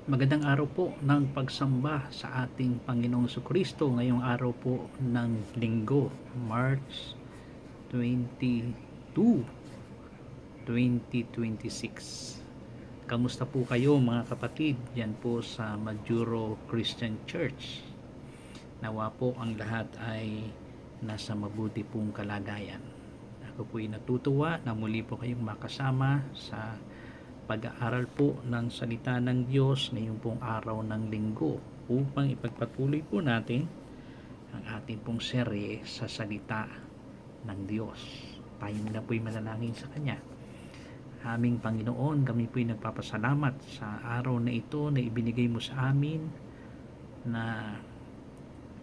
Magandang araw po ng pagsamba sa ating Panginoong Jesucristo ngayong araw po ng Linggo, March 22, 2026. Kamusta po kayo mga kapatid yan po sa Majuro Christian Church? Nawa po ang lahat ay nasa mabuti pong kalagayan. Ako po ay natutuwa na muli po kayong makasama sa pag-aaral po ng salita ng Diyos ngayong pong araw ng linggo upang ipagpatuloy po natin ang ating pong serye sa salita ng Diyos. Tayo na po'y manalangin sa Kanya. Aming Panginoon, kami po'y nagpapasalamat sa araw na ito na ibinigay mo sa amin na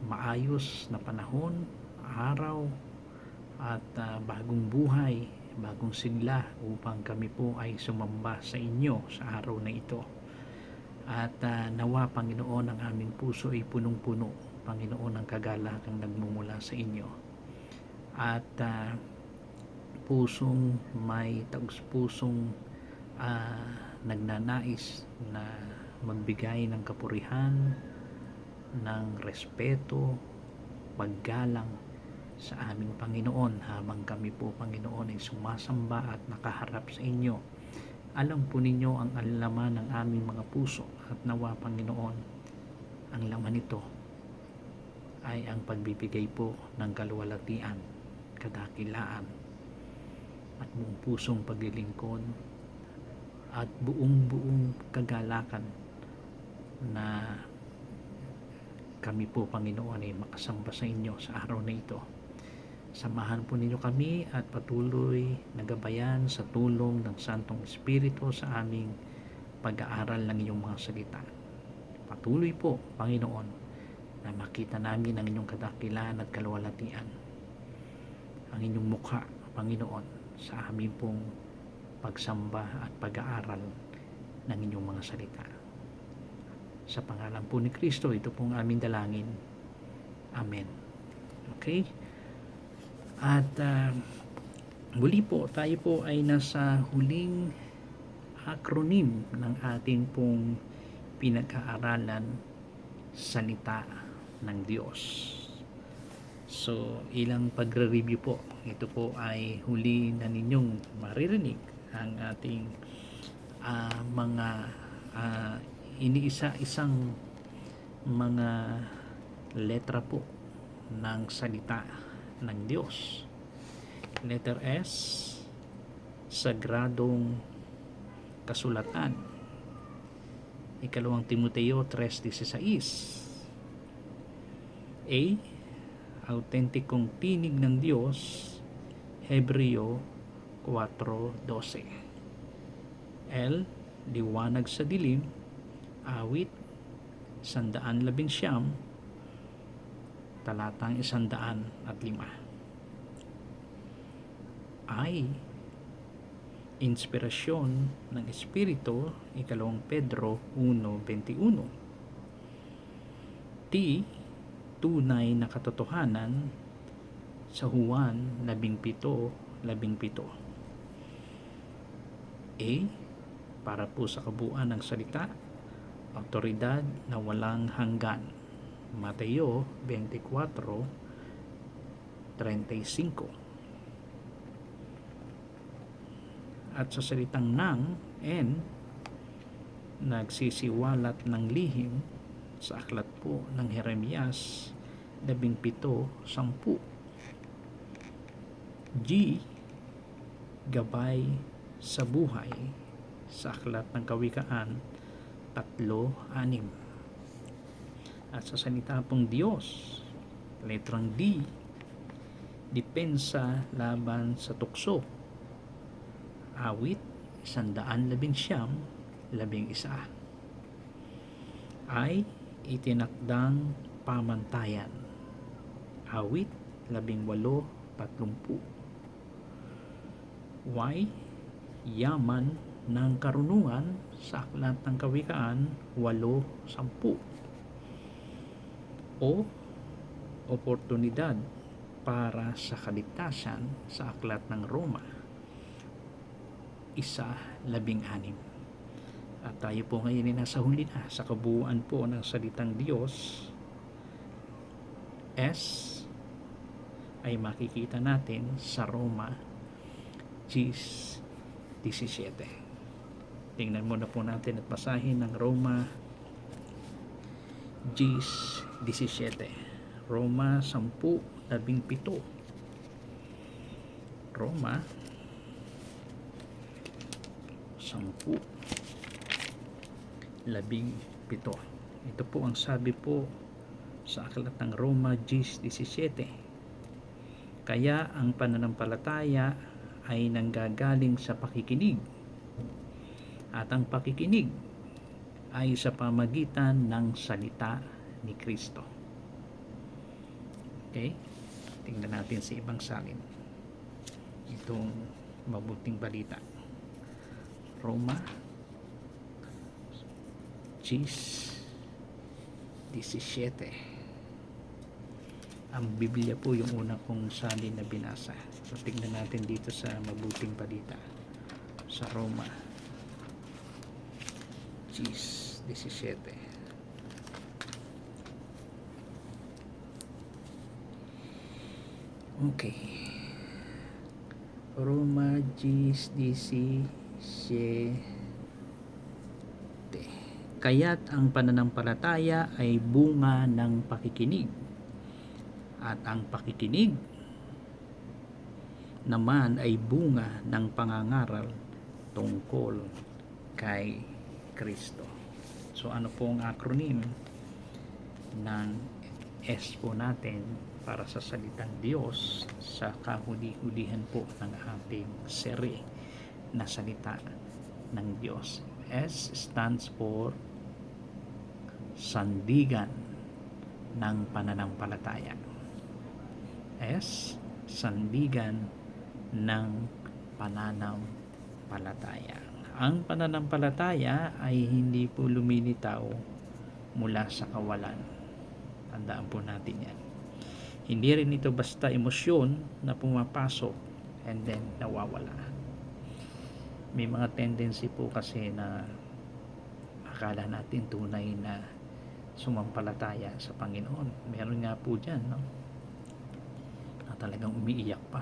maayos na panahon, araw at bagong buhay, bagong sigla upang kami po ay sumamba sa inyo sa araw na ito. At nawa Panginoon ang aming puso ay punong-puno, Panginoon, ng kagalakang nagmumula sa inyo. At pusong may taus-pusong nagnanais na magbigay ng kapurihan, ng respeto, paggalang sa aming Panginoon habang kami po, Panginoon, ay sumasamba at nakaharap sa inyo. Alam po ninyo ang laman ng aming mga puso at nawa, Panginoon, ang laman nito ay ang pagbibigay po ng kaluwalhatian, kadakilaan at buong pusong paglilingkod at buong kagalakan na kami po, Panginoon, ay makasamba sa inyo sa araw na ito. Samahan po ninyo kami at patuloy na gabayan sa tulong ng Santong Espiritu sa aming pag-aaral ng inyong mga salita. Patuloy po, Panginoon, na makita namin ang inyong kadakilaan at kaluwalhatian, ang inyong mukha, Panginoon, sa aming pong pagsamba at pag-aaral ng inyong mga salita. Sa pangalan po ni Kristo, ito pong aming dalangin. Amen. Okay? At muli po, tayo po ay nasa huling acronym ng ating pong pinag-aaralan, salita ng Diyos. So, ilang pagre-review po. Ito po ay huli na ninyong maririnig ang ating mga iniisa-isang mga letra po ng salita ng Diyos. Letter S, sagradong kasulatan. Ikalawang Timoteo 3:16. A, autentikong tinig ng Diyos, Hebreo 4:12. L, liwanag sa dilim, awit 119, talatang 105. I, inspirasyon ng Espiritu, ikalawang Pedro 1:21. T, tunay na katotohanan, sa Juan 17:17. A, para po sa kabuuan ng salita, autoridad na walang hanggan, Mateo 24:35. At sa salitang nang, N, nagsisiwalat ng lihim, sa aklat po ng Jeremias 17:10. G, gabay sa buhay, sa aklat ng Kawikaan 3:6. At sa salita pong Diyos, letrang D, depensa laban sa tukso, awit 119:11. I, itinakdang pamantayan, awit 18:30. Y, yaman ng karunungan, sa aklat ng Kawikaan 8:10. O, oportunidad para sa kaligtasan, sa aklat ng Roma 1:16. At tayo po ngayon ay nasa huli na sa kabuuan po ng salitang Diyos. S ay makikita natin sa Roma 10:17. Tingnan muna po natin at basahin ng Roma 10:17. Roma 10:17. Roma 10:17. Ito po ang sabi po sa aklat ng Roma 10:17. Kaya ang pananampalataya ay nanggagaling sa pakikinig, at ang pakikinig ay sa pamagitan ng salita ni Kristo. Okay? Tingnan natin sa ibang salin itong mabuting balita. Roma 10:17. Ang Biblia po yung una kong salin na binasa. So tingnan natin dito sa mabuting balita sa Roma 10:17. Okay. Roma 10:17. Kaya't ang pananampalataya ay bunga ng pakikinig, at ang pakikinig naman ay bunga ng pangangaral tungkol kay Kristo. So ano po ang acronym ng S po natin para sa salitang Diyos sa kahuli-hulihan po ng ating seri na salita ng Diyos? S stands for sandigan ng pananampalataya. S, sandigan ng pananampalataya. Ang pananampalataya ay hindi po lumilitaw mula sa kawalan. Tandaan po natin yan. Hindi rin ito basta emosyon na pumapasok and then nawawala. May mga tendency po kasi na akala natin tunay na sumampalataya sa Panginoon. Meron nga po dyan, no? Na talagang umiiyak pa.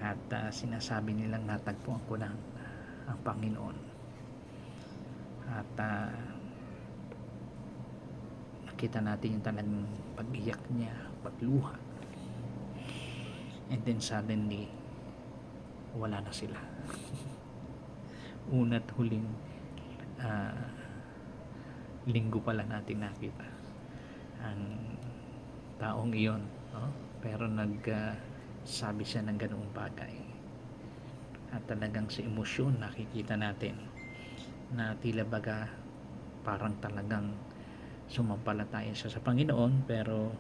At sinasabi nilang natagpuan ko na ang Panginoon. At nakita natin yung talagang pag-iyak niya, pagluha. And then suddenly, wala na sila. Una't huling linggo pala natin nakita ang taong iyon, no? Pero sabi siya ng ganoong bagay, at talagang sa emosyon nakikita natin na tila baga parang talagang sumampalataya siya sa Panginoon, pero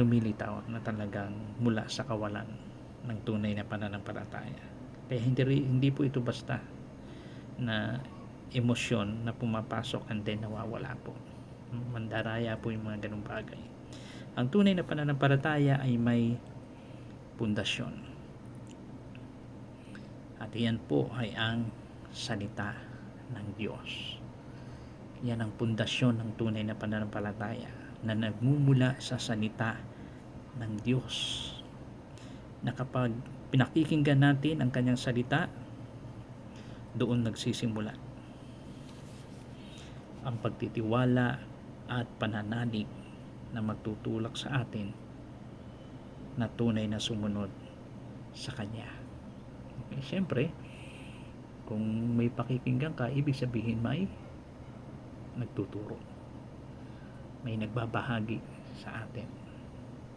lumilitaw na talagang mula sa kawalan ng tunay na pananampalataya. Kaya hindi po ito basta na emosyon na pumapasok and then nawawala po. Mandaraya po yung mga ganung bagay. Ang tunay na pananampalataya ay may pundasyon. At iyan po ay ang salita ng Diyos. Yan ang pundasyon ng tunay na pananampalataya na nagmumula sa salita ng Diyos. Na kapag pinakikinggan natin ang kanyang salita, doon nagsisimula ang pagtitiwala at pananalig na magtutulak sa atin na tunay na sumunod sa Kanya. Okay, siyempre, kung may pakikinggan ka, ibig sabihin may nagtuturo, may nagbabahagi sa atin,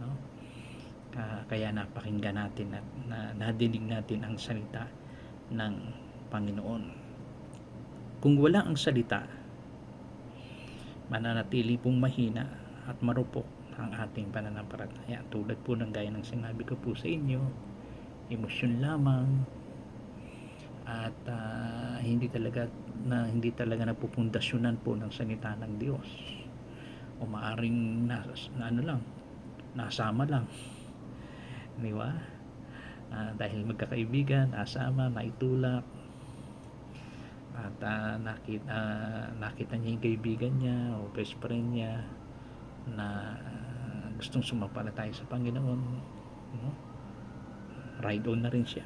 no? Kaya napakinggan natin at nadinig natin ang salita ng Panginoon. Kung wala ang salita, mananatili pong mahina at marupok ang ating pananampalataya. Tulad po ng gaya ng sinabi ko po sa inyo, emosyon lamang, at hindi talaga napupundasyonan po ng salita ng Diyos, o maaring nasama lang, di ba? dahil magkakaibigan, asama, maitulak, at nakita niya yung kaibigan niya o best friend niya na gustong sumampalataya sa Panginoon, no? Ride on na rin siya.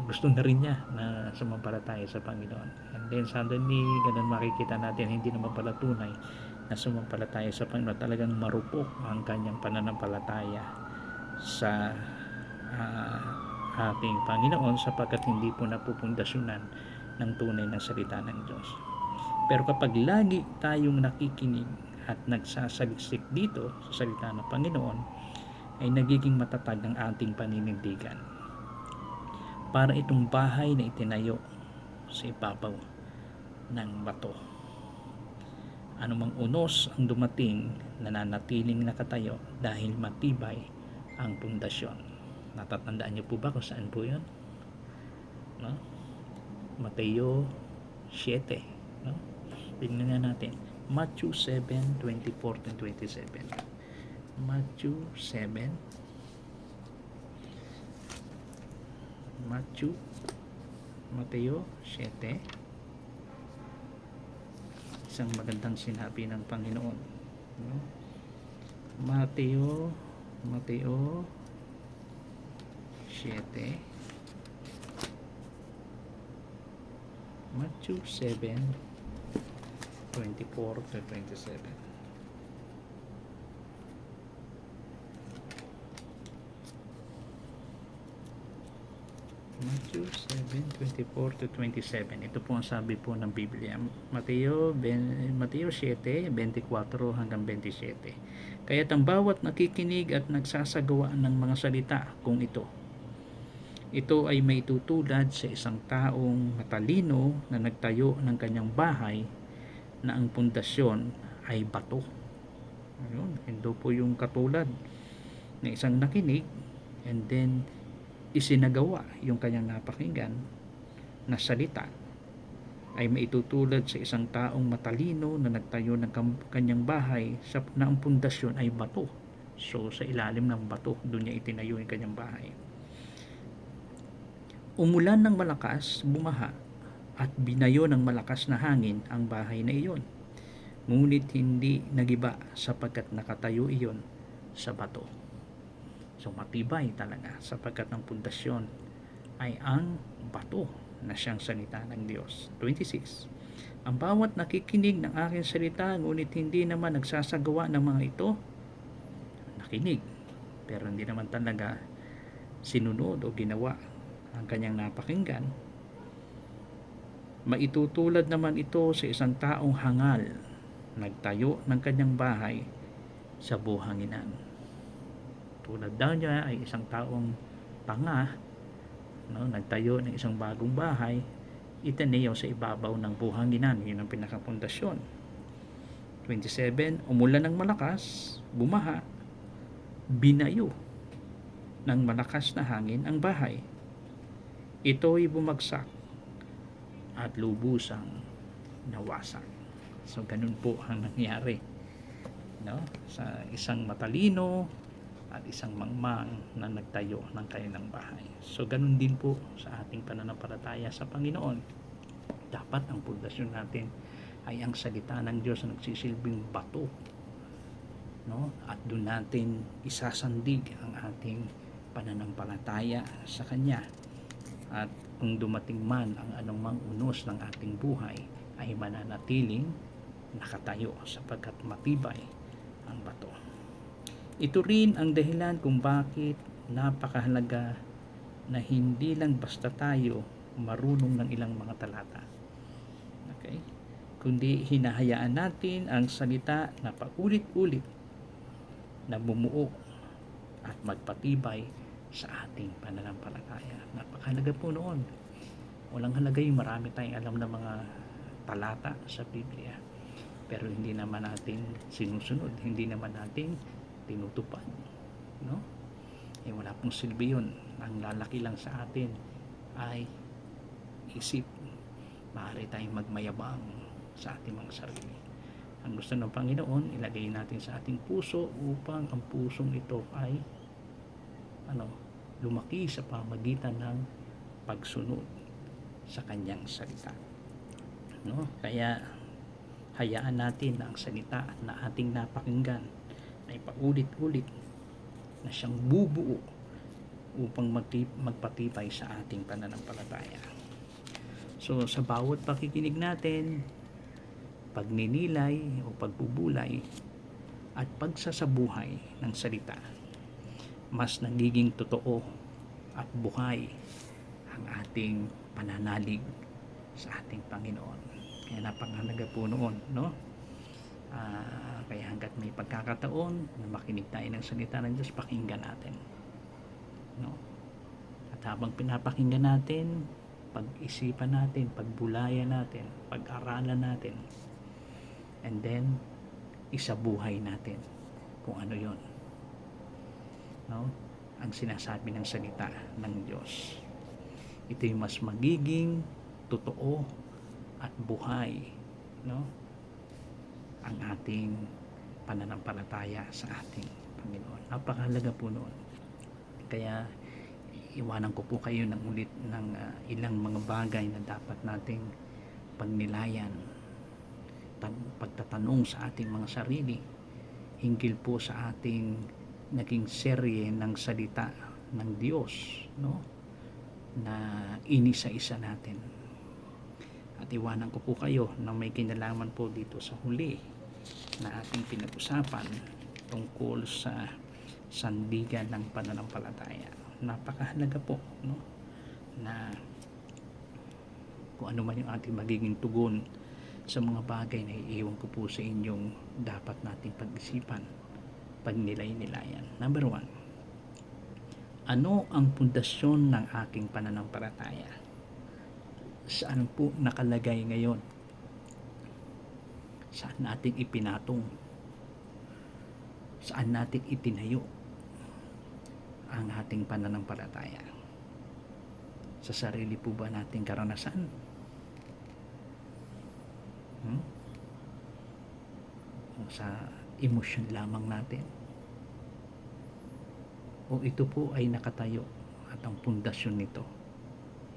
Gusto na rin niya na sumampalataya sa Panginoon, and then suddenly ganun makikita natin hindi naman pala tunay na sumampalataya sa Panginoon, talagang marupok ang kanyang pananampalataya sa ating Panginoon, sapagkat hindi po napupundasyonan ng tunay na salita ng Diyos. Pero kapag lagi tayong nakikinig at nagsasaliksik dito sa salita ng Panginoon, ay nagiging matatag ang ating paninindigan. Para itong bahay na itinayo sa ibabaw ng bato. Anumang unos ang dumating, nananatiling nakatayo dahil matibay ang pundasyon. Natatandaan niyo po ba kung saan po yun? No? Mateo 7. No? Tingnan nga natin. Matthew 7:24-27. Matthew 7. Mateo 7. Isang magandang sinabi ng Panginoon. No? Mateo 7. Matthew 7:24-27. Matthew 7:24-27. Ito po ang sabi po ng Biblia. Mateo 7:24-27. Kaya't ang bawat nakikinig at nagsasagawa ng mga salita kung ito ay may tutulad sa isang taong matalino na nagtayo ng kanyang bahay na ang pundasyon ay bato. Ayun, ito po yung katulad ng isang nakinig and then isinagawa yung kanyang napakinggan na salita, ay maitutulad sa isang taong matalino na nagtayo ng kanyang bahay na ang pundasyon ay bato. So sa ilalim ng bato, doon niya itinayo yung kanyang bahay. Umulan ng malakas, bumaha, at binayo ng malakas na hangin ang bahay na iyon. Ngunit hindi nagiba sapagkat nakatayo iyon sa bato. So matibay talaga sapagkat ang pundasyon ay ang bato na siyang salita ng Diyos. 26. Ang bawat nakikinig ng aking salita ngunit hindi naman nagsasagawa ng mga ito, nakinig pero hindi naman talaga sinunod o ginawa ang kanyang napakinggan, maitutulad naman ito sa isang taong hangal nagtayo ng kanyang bahay sa buhanginan. Tulad daw niya ay isang taong tanga, no, nagtayo ng isang bagong bahay, itinayo sa ibabaw ng buhanginan. Yun ang pinakapundasyon. 27. Umulan ng malakas, bumaha, binayo ng malakas na hangin ang bahay. Ito'y bumagsak at lubusang nawasak. So ganun po ang nangyari, no, sa isang matalino at isang mangmang na nagtayo ng kanilang bahay. So ganun din po sa ating pananampalataya sa Panginoon. Dapat ang pundasyon natin ay ang salita ng Diyos na nagsisilbing bato, no? At doon natin isasandig ang ating pananampalataya sa Kanya. At kung dumating man ang anumang unos ng ating buhay, ay mananatiling nakatayo sapagkat matibay ang bato. Ito rin ang dahilan kung bakit napakahalaga na hindi lang basta tayo marunong ng ilang mga talata. Okay? Kundi hinahayaan natin ang salita na paulit-ulit na bumuo at magpatibay sa ating pananampalataya. Napakahalaga po noon. Walang halaga yung marami tayong alam na mga talata sa Biblia, pero hindi naman natin sinusunod, hindi naman natin tinutupad, no? Wala pong silbi yun. Ang lalaki lang sa atin ay isip. Maaari tayong magmayabang sa ating mga sarili. Ang gusto ng Panginoon, ilagay natin sa ating puso upang ang pusong ito ay lumaki sa pamagitan ng pagsunod sa kanyang salita, kaya hayaan natin na ang salita na ating napakinggan ay paulit-ulit na siyang bubuo upang magpatibay sa ating pananampalataya. So sa bawat pakikinig natin, pagninilay o pagbubulay at pagsasabuhay ng salita, mas nagiging totoo at buhay ang ating pananalig sa ating Panginoon. Kaya napakahalaga po noon, kaya hanggat may pagkakataon na makinig tayo ng salita ng Diyos, pakinggan natin, at habang pinapakinggan natin, pag-isipan natin, pagbulayan natin, pag-aralan natin, and then isabuhay natin kung ano yon, ang sinasabi ng salita ng Diyos. Ito'y mas magiging totoo at buhay, ang ating pananampalataya sa ating Panginoon. Napakahalaga po noon. Kaya iwanan ko po kayo ng ulit ng ilang mga bagay na dapat nating pagnilayan, pagtatanong sa ating mga sarili hinggil po sa ating naging serye ng salita ng Diyos, na inisa-isa natin. At iwanan ko po kayo na may kinalaman po dito sa huli na ating pinag-usapan tungkol sa sandigan ng pananampalataya. Napakahalaga po, na kung ano man yung ating magiging tugon sa mga bagay na iiwan ko po sa inyong dapat nating pag-isipan, pagnilay-nilayan. Number 1, ano ang pundasyon ng aking pananampalataya? Saan po nakalagay ngayon? Saan natin ipinatong? Saan natin itinayo ang ating pananampalataya? Sa sarili po ba nating karanasan? O sa emosyon lamang natin? O ito po ay nakatayo at ang pundasyon nito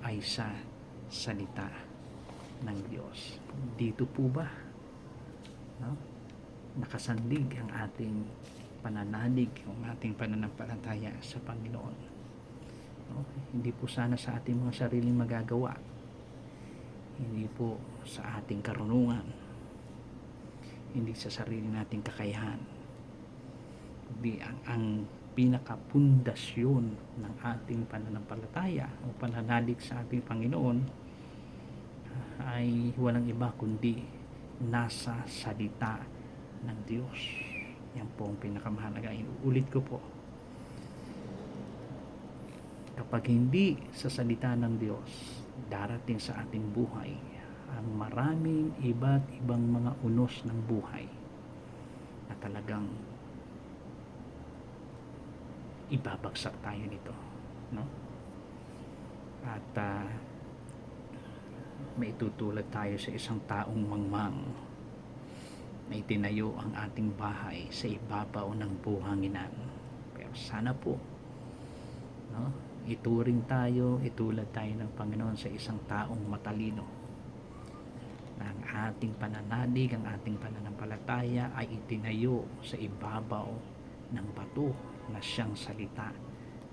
ay sa salita ng Diyos? Dito po ba nakasandig ang ating pananalig, ang ating pananampalataya sa Panginoon? Hindi po sana sa ating mga sariling magagawa, hindi po sa ating karunungan, hindi sa sarili nating kakayahan, kundi ang pinakapundasyon ng ating pananampalataya o pananalig sa ating Panginoon ay walang iba kundi nasa salita ng Diyos. Yan po ang pinakamahalaga. Inuulit ko po, kapag hindi sa salita ng Diyos darating sa ating buhay ang maraming iba't ibang mga unos ng buhay na talagang ibabagsak tayo nito, at maitutulad tayo sa isang taong mangmang na itinayo ang ating bahay sa ibabaw ng buhanginan. Pero sana po, itulad tayo ng Panginoon sa isang taong matalino, na ang ating pananalig, ang ating pananampalataya ay itinayo sa ibabaw ng bato na siyang salita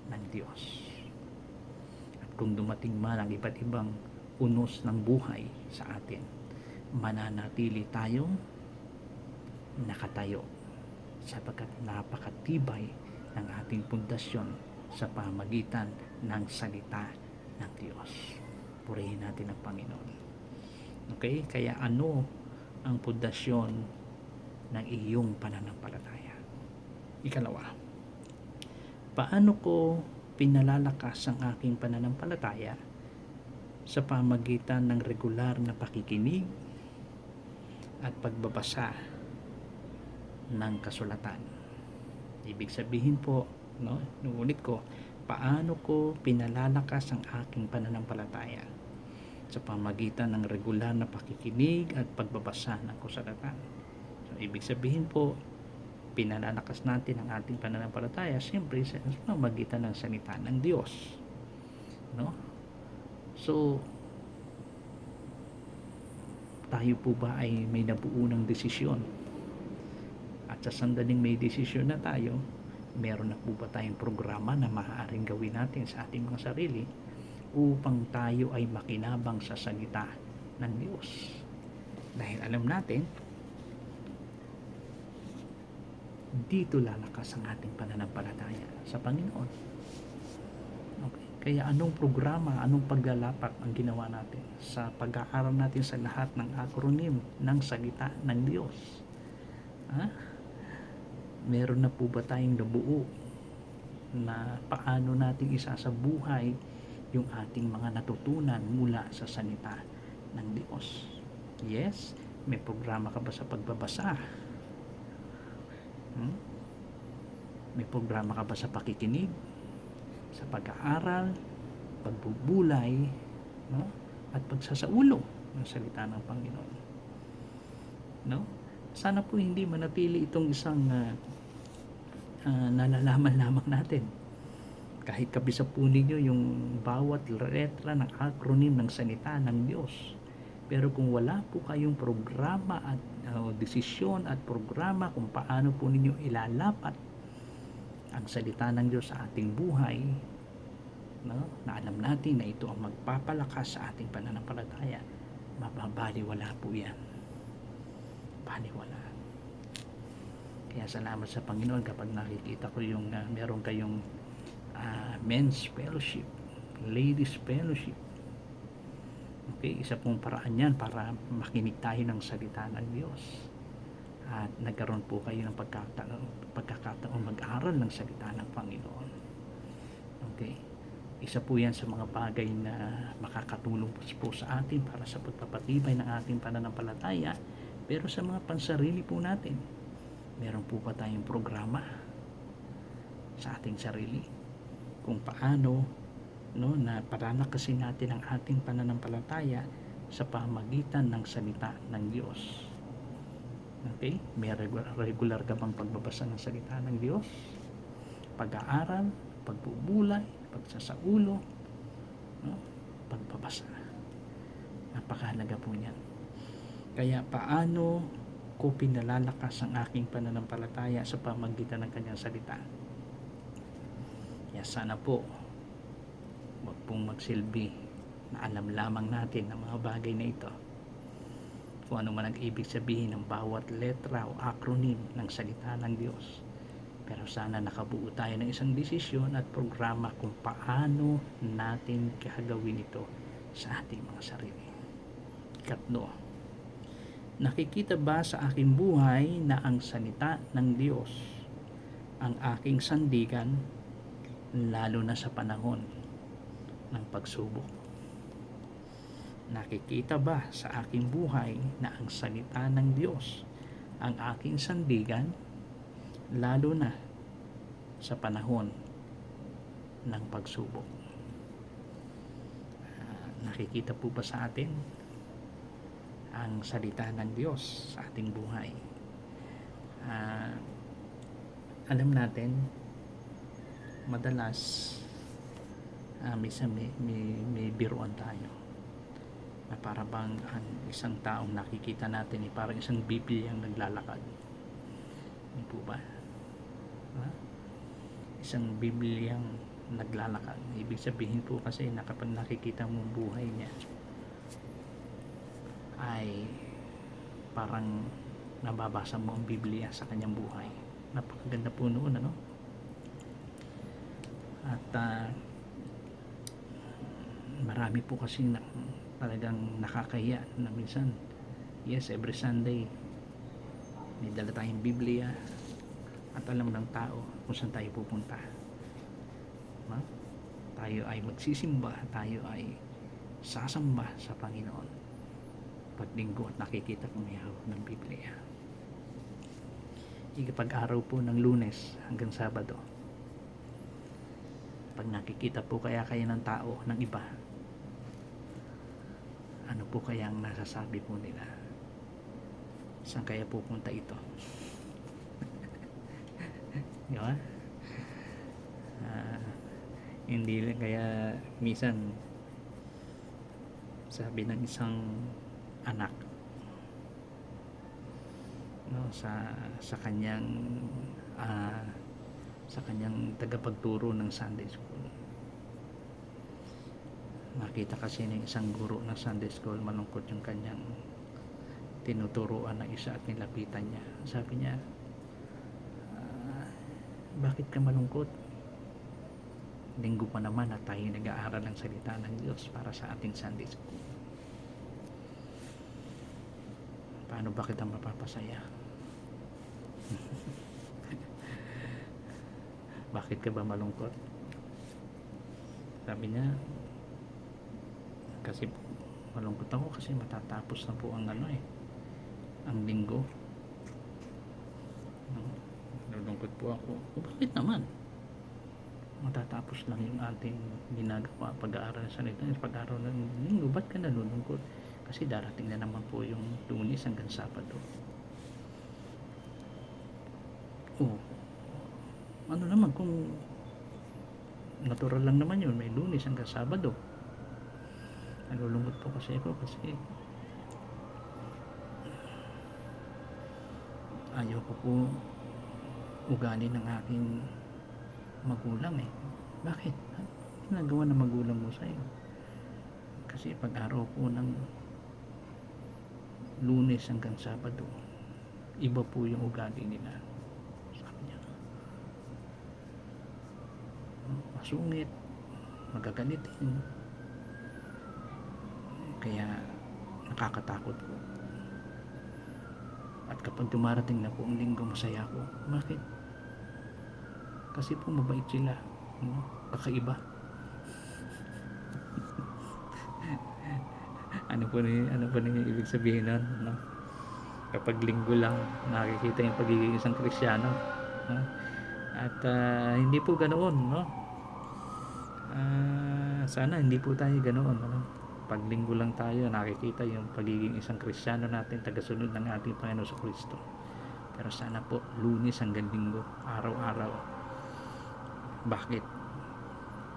ng Diyos. At kung dumating man ang iba't ibang unos ng buhay sa atin, mananatili tayong nakatayo sapagkat napakatibay ng ating pundasyon sa pamagitan ng salita ng Diyos. Purihin natin ang Panginoon. Okay? Kaya ano ang pundasyon ng iyong pananampalataya? Ikalawa, paano ko pinalalakas ang aking pananampalataya? Sa pamagitan ng regular na pakikinig at pagbabasa ng kasulatan. Ibig sabihin po, nuulit ko, paano ko pinalalakas ang aking pananampalataya? Sa pamagitan ng regular na pakikinig at pagbabasa ng kasulatan. So, ibig sabihin po, pinalalakas natin ang ating pananampalataya siyempre sa pamamagitan ng salita ng Diyos, no? So tayo po ba ay may nabuo ng desisyon, at sa sandaling may desisyon na tayo, meron na po ba tayong programa na maaaring gawin natin sa ating mga sarili upang tayo ay makinabang sa salita ng Diyos? Dahil alam natin, dito lalakas ang ating pananampalataya sa Panginoon. Okay. Kaya anong programa, anong paglalapak ang ginawa natin sa pag-aaral natin sa lahat ng acronym ng salita ng Diyos? Meron na po ba tayong nabuo na paano natin isasabuhay yung ating mga natutunan mula sa salita ng Diyos? Yes, may programa ka ba sa pagbabasa? May programa ka ba sa pakikinig, sa pag-aaral, pagbubulay, no? At pagsasaulo ng salita ng Panginoon, no? Sana po hindi manatili itong isang nalalaman lamang natin. Kahit kabisa po ninyo yung bawat letra ng acronym ng salita ng Diyos, pero kung wala po kayong programa at desisyon at programa kung paano po ninyo ilalapat ang salita ng Diyos sa ating buhay, no, na alam natin na ito ang magpapalakas sa ating pananampalataya, mababaliwala po yan. Baliwala. Kaya salamat sa Panginoon kapag nakikita ko yung meron kayong men's fellowship, ladies fellowship. Okay, isa pong paraan yan para makinig tayo ng salita ng Diyos. At nagkaroon po kayo ng pagkakataon mag-aral ng salita ng Panginoon. Okay. Isa po yan sa mga bagay na makakatulong po sa atin para sa pagpapatibay ng ating pananampalataya. Pero sa mga pansarili po natin, meron po ba tayong programa sa ating sarili kung paano, no, na palalakasin natin ang ating pananampalataya sa pamagitan ng salita ng Diyos? Okay? May regular ka bang pagbabasa ng salita ng Diyos? Pag-aaral, pagbubulay, pagsasaulo, no? Pagbabasa. Napakahalaga po niyan. Kaya paano ko pinalalakas ang aking pananampalataya sa pamagitan ng kanyang salita? Kaya sana po wag pong magsilbi na alam lamang natin ang mga bagay na ito, kung ano man ang ibig sabihin ng bawat letra o acronym ng salita ng Diyos. Pero sana nakabuo tayo ng isang desisyon at programa kung paano natin gagawin ito sa ating mga sarili. Ikatlo, nakikita ba sa aking buhay na ang salita ng Diyos ang aking sandigan, lalo na sa panahon ng pagsubok? Nakikita ba sa aking buhay na ang salita ng Diyos ang aking sandigan, lalo na sa panahon ng pagsubok? Nakikita po ba sa atin ang salita ng Diyos sa ating buhay? Alam natin, madalas minsan may biruan tayo na para bang ang isang taong nakikita natin ay parang isang Biblia ang naglalakad. Hindi po ba? Isang Biblia ang naglalakad. Ibig sabihin po kasi na kapag nakikita mo ang buhay niya, ay parang nababasa mo ang Biblia sa kanyang buhay. Napakaganda po noon, ano? At marami po kasi talagang nakakahiya na minsan, yes, every Sunday may dala tayong Biblia at alam ng tao kung saan tayo pupunta. Tayo ay magsisimba, tayo ay sasamba sa Panginoon paglinggo at nakikita kong may hawak ng Biblia. Pag-araw po ng Lunes hanggang Sabado, pag nakikita po kaya ng tao ng iba, ano po kaya ang nasasabi po nila? Saan kaya pupunta ito? ba? Ah, hindi kaya minsan sabi ng isang anak, no, sa kanyang ah, sa kanyang tagapagturo ng Sunday School. Nakita kasi ng isang guro ng Sunday School, malungkot yung kanyang tinuturuan ng isa at nilapitan niya. Sabi niya, "Ah, bakit ka malungkot? Linggo pa naman at tayo nag-aaral ng salita ng Diyos para sa ating Sunday School. Paano ba kita mapapasaya? Bakit ka ba malungkot?" Sabi niya, kasi malungkot ako kasi matatapos na po ang ang linggo. Nalulungkot po ako. O, bakit naman? Matatapos lang yung ating ginagawa, pag-aaral sa salita, pag-aaral ng linggo. Ba't ka nalulungkot? Kasi darating na naman po yung Lunes hanggang Sabado. Oh, ano naman kung natural lang naman yun, may Lunes hanggang Sabado. Nalulungkot po kasi ako kasi ayaw ko po ugali ng aking magulang eh. Bakit? Ginagawa ng magulang mo sa'yo? Kasi pag araw po ng Lunes hanggang Sabado, iba po yung ugali nila. Sabi niya, masungit, magagalitin, kaya nakakatakot po. At kapag dumarating na po ang linggo, masaya ako. Bakit? Kasi po mabait sila, no? Kakaiba. ano po yung ibig sabihin nun, no? Kapag linggo lang nakikita yung pagiging isang Kristiyano, no? At hindi po ganoon, no? Sana hindi po tayo ganoon, no? Pag linggo lang tayo nakikita yung pagiging isang Kristiyano natin, tagasunod ng ating Panginoon sa Kristo. Pero sana po Lunes hanggang Linggo, araw-araw. Bakit?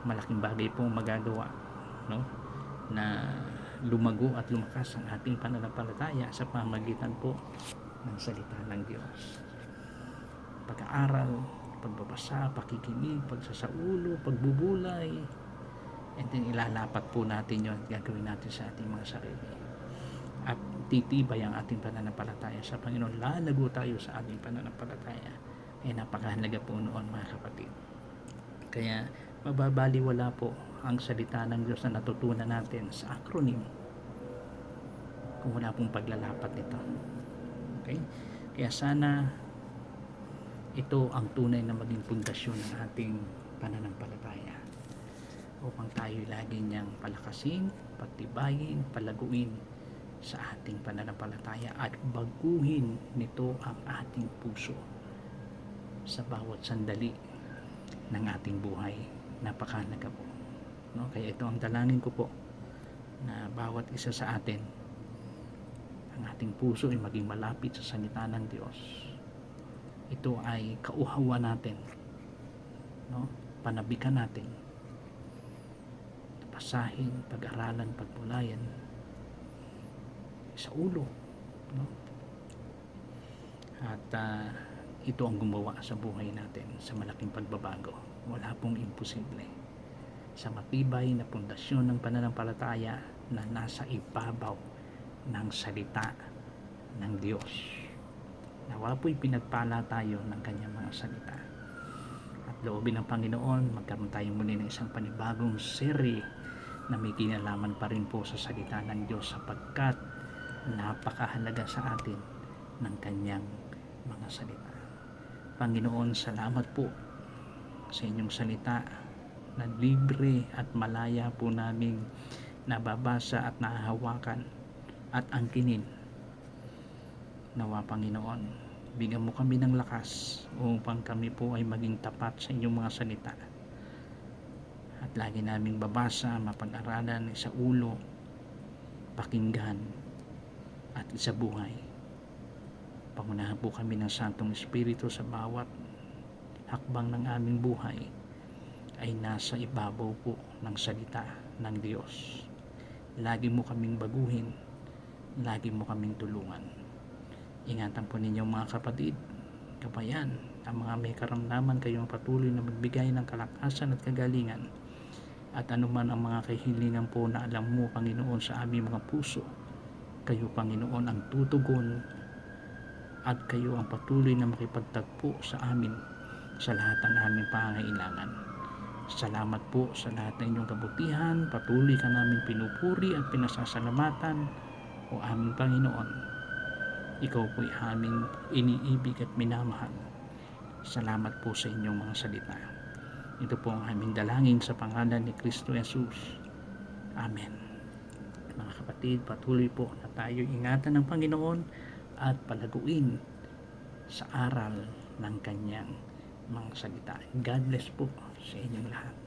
Malaking bagay pong magagawa, no? Na lumago at lumakas ang ating pananampalataya sa pamagitan po ng salita ng Diyos. Pag-aaral, pagbabasa, pakikinig, pagsasaulo, pagbubulay, and then ilalapat po natin yun, gagawin natin sa ating mga sarili. At titibay ang ating pananampalataya sa Panginoon. Lalago tayo sa ating pananampalataya. Kaya napakahalaga po noon, mga kapatid. Kaya mababaliwala po ang salita ng Diyos na natutunan natin sa acronym kung wala pong paglalapat nito. Okay? Kaya sana ito ang tunay na maging pundasyon ng ating pananampalataya upang tayo lagi niyang palakasin, pagtibayin, palaguin sa ating pananampalataya at baguhin nito ang ating puso sa bawat sandali ng ating buhay. Napakahalaga po, no? Kaya ito ang dalangin ko po, na bawat isa sa atin, ang ating puso ay maging malapit sa salita ng Diyos. Ito ay kauhawan natin, no? Panabikan natin, basahin, pag-aralan, pagbulayan sa ulo, no? At ito ang gumawa sa buhay natin sa malaking pagbabago. Wala pong imposible sa matibay na pundasyon ng pananampalataya na nasa ibabaw ng salita ng Diyos. Nawa po'y pinagpala tayo ng kanyang mga salita. At loobin ng Panginoon, magkaroon tayo muli ng isang panibagong serye na may kinalaman pa rin po sa salita ng Diyos, sapagkat napakahalaga sa atin ng kanyang mga salita. Panginoon, salamat po sa inyong salita na libre at malaya po naming nababasa at nahahawakan at angkinin. Nawa, Panginoon, bigyan mo kami ng lakas upang kami po ay maging tapat sa inyong mga salita. At lagi naming babasa, mapag-aralan, isaulo, pakinggan, at isabuhay. Pangunahan po kami ng Santong Espiritu sa bawat hakbang ng aming buhay ay nasa ibabaw po ng salita ng Diyos. Lagi mo kaming baguhin, lagi mo kaming tulungan. Ingatan po ninyo mga kapatid, kabayan, ang mga may karamdaman, kayong patuloy na magbigay ng kalakasan at kagalingan. At anuman ang mga kahilingan po na alam mo, Panginoon, sa aming mga puso, kayo, Panginoon, ang tutugon at kayo ang patuloy na makipagtagpo sa amin sa lahat ng aming pangangailangan. Salamat po sa lahat ng inyong kabutihan. Patuloy ka namin pinupuri at pinasasalamatan, o aming Panginoon. Ikaw po'y aming iniibig at minamahal. Salamat po sa inyong mga salita. Ito po ang aming dalangin sa pangalan ni Kristo Jesus. Amen. Mga kapatid, patuloy po na tayo ingatan ng Panginoon at palaguin sa aral ng kanyang mga salita. God bless po sa inyong lahat.